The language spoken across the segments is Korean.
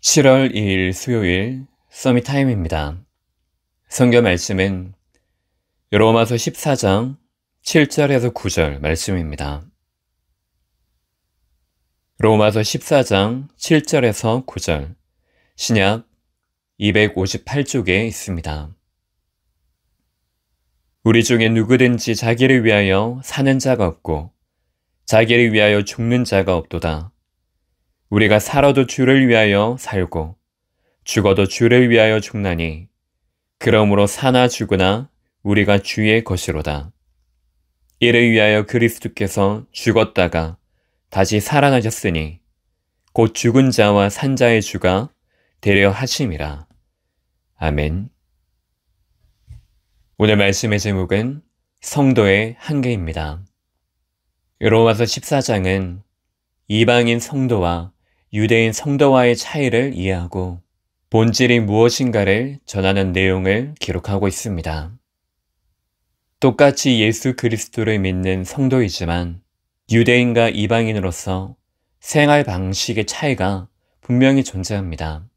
7월 2일 수요일 서밋타임입니다. 성경 말씀은 로마서 14장 7절에서 9절 말씀입니다. 로마서 14장 7절에서 9절 신약 258쪽에 있습니다. 우리 중에 누구든지 자기를 위하여 사는 자가 없고 자기를 위하여 죽는 자가 없도다. 우리가 살아도 주를 위하여 살고 죽어도 주를 위하여 죽나니 그러므로 사나 죽으나 우리가 주의 것이로다. 이를 위하여 그리스도께서 죽었다가 다시 살아나셨으니 곧 죽은 자와 산 자의 주가 되려 하심이라. 아멘. 오늘 말씀의 제목은 성도의 한계입니다. 로마서 14장은 이방인 성도와 유대인 성도와의 차이를 이해하고 본질이 무엇인가를 전하는 내용을 기록하고 있습니다. 똑같이 예수 그리스도를 믿는 성도이지만 유대인과 이방인으로서 생활 방식의 차이가 분명히 존재합니다.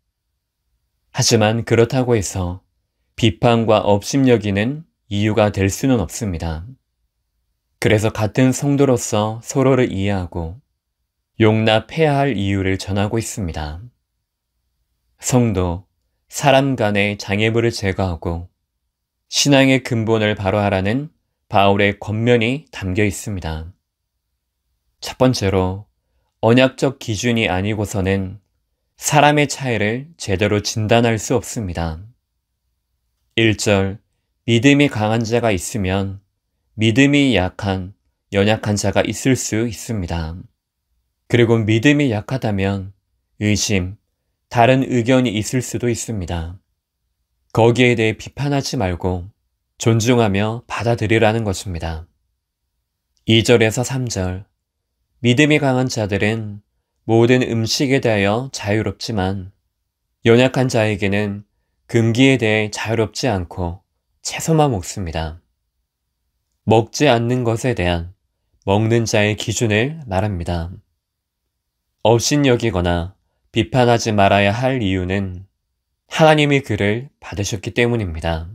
하지만 그렇다고 해서 비판과 업심여기는 이유가 될 수는 없습니다. 그래서 같은 성도로서 서로를 이해하고 용납해야 할 이유를 전하고 있습니다. 성도, 사람 간의 장애물을 제거하고 신앙의 근본을 바로하라는 바울의 권면이 담겨 있습니다. 첫 번째로 언약적 기준이 아니고서는 사람의 차이를 제대로 진단할 수 없습니다. 1절, 믿음이 강한 자가 있으면 믿음이 약한, 연약한 자가 있을 수 있습니다. 그리고 믿음이 약하다면 의심, 다른 의견이 있을 수도 있습니다. 거기에 대해 비판하지 말고 존중하며 받아들이라는 것입니다. 2절에서 3절, 믿음이 강한 자들은 모든 음식에 대하여 자유롭지만 연약한 자에게는 금기에 대해 자유롭지 않고 채소만 먹습니다. 먹지 않는 것에 대한 먹는 자의 기준을 말합니다. 업신여기거나 비판하지 말아야 할 이유는 하나님이 그를 받으셨기 때문입니다.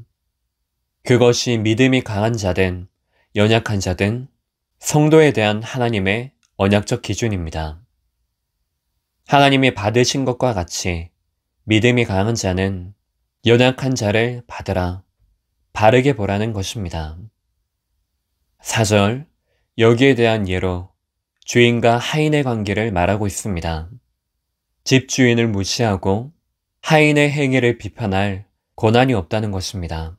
그것이 믿음이 강한 자든 연약한 자든 성도에 대한 하나님의 언약적 기준입니다. 하나님이 받으신 것과 같이 믿음이 강한 자는 연약한 자를 받으라, 바르게 보라는 것입니다. 4절, 여기에 대한 예로 주인과 하인의 관계를 말하고 있습니다. 집주인을 무시하고 하인의 행위를 비판할 권한이 없다는 것입니다.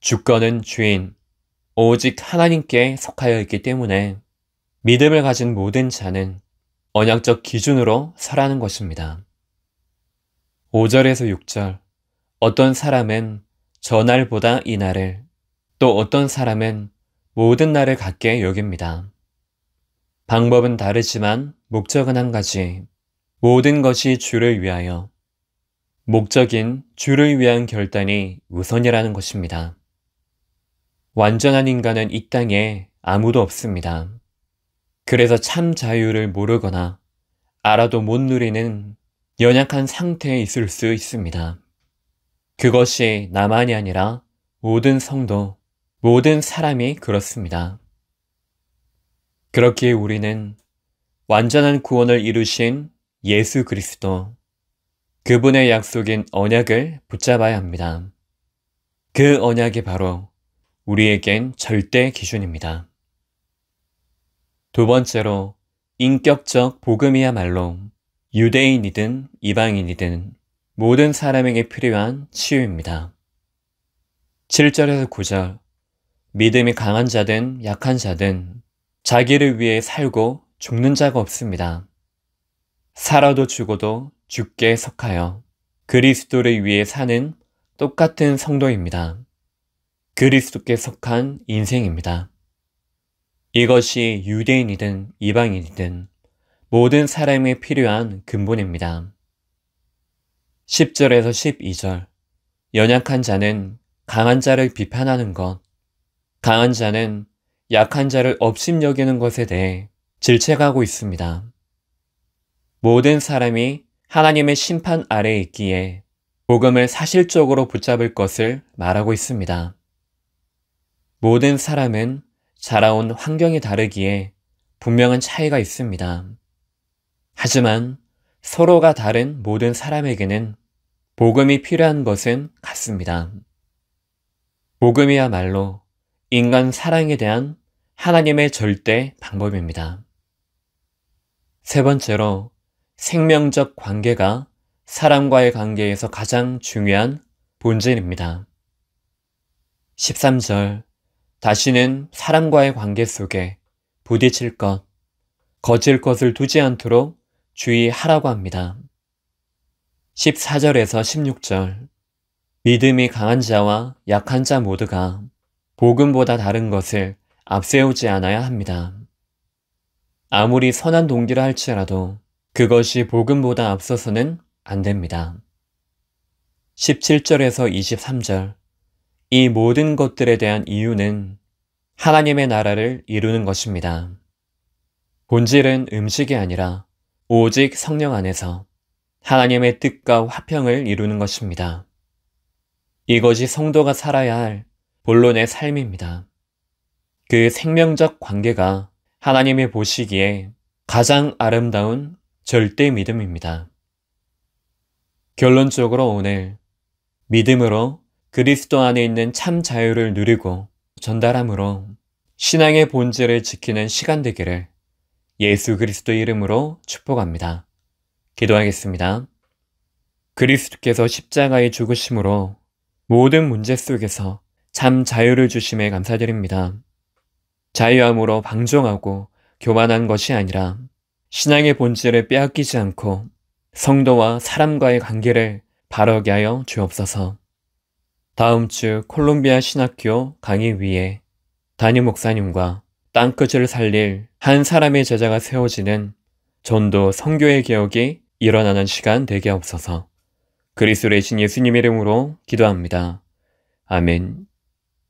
주권은 주인, 오직 하나님께 속하여 있기 때문에 믿음을 가진 모든 자는 언약적 기준으로 서라는 것입니다. 5절에서 6절, 어떤 사람은 저날보다 이날을, 또 어떤 사람은 모든 날을 같게 여깁니다. 방법은 다르지만 목적은 한 가지, 모든 것이 주를 위하여, 목적인 주를 위한 결단이 우선이라는 것입니다. 완전한 인간은 이 땅에 아무도 없습니다. 그래서 참 자유를 모르거나 알아도 못 누리는 연약한 상태에 있을 수 있습니다. 그것이 나만이 아니라 모든 성도, 모든 사람이 그렇습니다. 그렇기에 우리는 완전한 구원을 이루신 예수 그리스도, 그분의 약속인 언약을 붙잡아야 합니다. 그 언약이 바로 우리에겐 절대 기준입니다. 두 번째로 인격적 복음이야말로 유대인이든 이방인이든 모든 사람에게 필요한 치유입니다. 7절에서 9절, 믿음이 강한 자든 약한 자든 자기를 위해 살고 죽는 자가 없습니다. 살아도 죽어도 주께 속하여 그리스도를 위해 사는 똑같은 성도입니다. 그리스도께 속한 인생입니다. 이것이 유대인이든 이방인이든 모든 사람에 필요한 근본입니다. 10절에서 12절, 연약한 자는 강한 자를 비판하는 것, 강한 자는 약한 자를 업심여기는 것에 대해 질책하고 있습니다. 모든 사람이 하나님의 심판 아래에 있기에 복음을 사실적으로 붙잡을 것을 말하고 있습니다. 모든 사람은 자라온 환경이 다르기에 분명한 차이가 있습니다. 하지만 서로가 다른 모든 사람에게는 복음이 필요한 것은 같습니다. 복음이야말로 인간 사랑에 대한 하나님의 절대 방법입니다. 세 번째로, 생명적 관계가 사람과의 관계에서 가장 중요한 본질입니다. 13절, 다시는 사람과의 관계 속에 부딪힐 것, 거칠 것을 두지 않도록 주의하라고 합니다. 14절에서 16절, 믿음이 강한 자와 약한 자 모두가 복음보다 다른 것을 앞세우지 않아야 합니다. 아무리 선한 동기라 할지라도 그것이 복음보다 앞서서는 안 됩니다. 17절에서 23절, 이 모든 것들에 대한 이유는 하나님의 나라를 이루는 것입니다. 본질은 음식이 아니라 오직 성령 안에서 하나님의 뜻과 화평을 이루는 것입니다. 이것이 성도가 살아야 할 본론의 삶입니다. 그 생명적 관계가 하나님이 보시기에 가장 아름다운 절대 믿음입니다. 결론적으로 오늘 믿음으로 그리스도 안에 있는 참 자유를 누리고 전달함으로 신앙의 본질을 지키는 시간 되기를 예수 그리스도 이름으로 축복합니다. 기도하겠습니다. 그리스도께서 십자가에 죽으심으로 모든 문제 속에서 참 자유를 주심에 감사드립니다. 자유함으로 방종하고 교만한 것이 아니라 신앙의 본질을 빼앗기지 않고 성도와 사람과의 관계를 바르게 하여 주옵소서. 다음 주 콜롬비아 신학교 강의 위에 담임 목사님과 땅끝을 살릴 한 사람의 제자가 세워지는 전도 선교의 개혁이 일어나는 시간 되게 없어서 그리스도의 신 예수님 이름으로 기도합니다. 아멘.